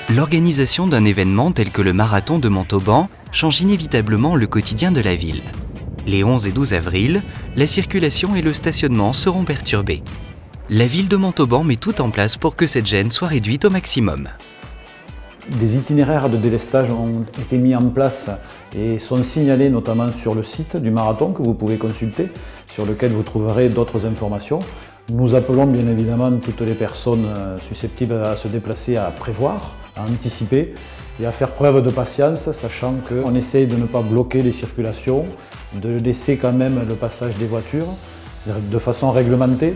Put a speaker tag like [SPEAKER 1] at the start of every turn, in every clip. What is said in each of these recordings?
[SPEAKER 1] L'organisation d'un événement tel que le marathon de Montauban change inévitablement le quotidien de la ville. Les 11 et 12 avril, la circulation et le stationnement seront perturbés. La ville de Montauban met tout en place pour que cette gêne soit réduite au maximum.
[SPEAKER 2] Des itinéraires de délestage ont été mis en place et sont signalés notamment sur le site du marathon que vous pouvez consulter, sur lequel vous trouverez d'autres informations. Nous appelons bien évidemment toutes les personnes susceptibles à se déplacer à prévoir, à anticiper et à faire preuve de patience, sachant qu'on essaye de ne pas bloquer les circulations, de laisser quand même le passage des voitures de façon réglementée.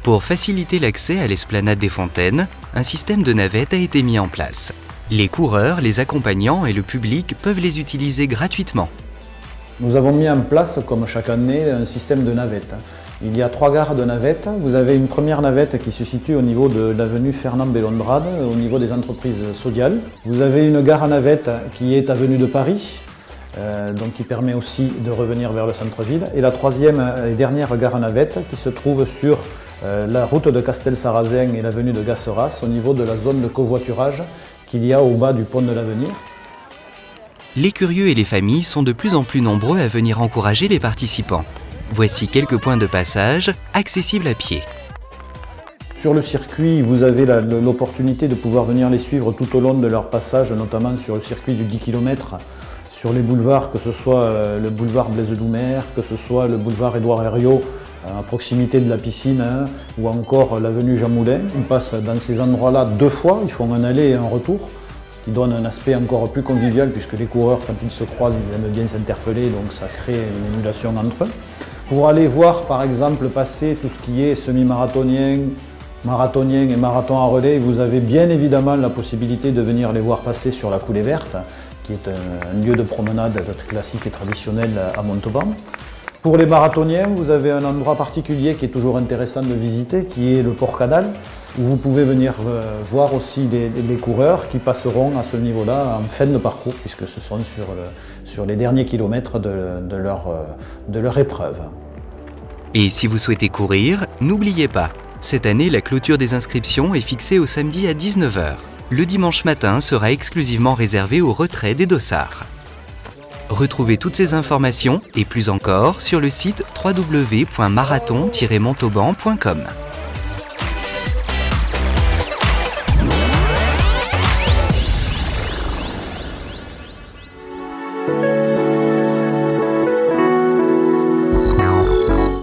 [SPEAKER 1] Pour faciliter l'accès à l'esplanade des Fontaines, un système de navettes a été mis en place. Les coureurs, les accompagnants et le public peuvent les utiliser gratuitement.
[SPEAKER 2] Nous avons mis en place, comme chaque année, un système de navettes. Il y a 3 gares de navettes. Vous avez une première navette qui se situe au niveau de l'avenue Fernand Bellondrade, au niveau des entreprises Sodial. Vous avez une gare à navette qui est avenue de Paris, donc qui permet aussi de revenir vers le centre-ville. Et la troisième et dernière gare à navette qui se trouve sur la route de Castel-Sarrazin et l'avenue de Gasseras, au niveau de la zone de covoiturage qu'il y a au bas du pont de l'Avenir.
[SPEAKER 1] Les curieux et les familles sont de plus en plus nombreux à venir encourager les participants. Voici quelques points de passage accessibles à pied.
[SPEAKER 2] Sur le circuit, vous avez l'opportunité de pouvoir venir les suivre tout au long de leur passage, notamment sur le circuit du 10 km, sur les boulevards, que ce soit le boulevard Blaise Doumer, que ce soit le boulevard Édouard Herriot, à proximité de la piscine, ou encore l'avenue Jean Moulin. Ils passent dans ces endroits-là 2 fois, ils font un aller et un retour, qui donne un aspect encore plus convivial, puisque les coureurs, quand ils se croisent, ils aiment bien s'interpeller, donc ça crée une émulation entre eux. Pour aller voir, par exemple, passer tout ce qui est semi-marathonien, marathonien et marathon à relais, vous avez bien évidemment la possibilité de venir les voir passer sur la Coulée Verte, qui est un lieu de promenade classique et traditionnel à Montauban. Pour les marathoniens, vous avez un endroit particulier qui est toujours intéressant de visiter, qui est le Port Canal, où vous pouvez venir voir aussi les coureurs qui passeront à ce niveau-là en fin de parcours, puisque ce sont sur les derniers kilomètres de leur épreuve.
[SPEAKER 1] Et si vous souhaitez courir, n'oubliez pas, cette année, la clôture des inscriptions est fixée au samedi à 19 h. Le dimanche matin sera exclusivement réservé au retrait des dossards. Retrouvez toutes ces informations et plus encore sur le site www.marathon-montauban.com.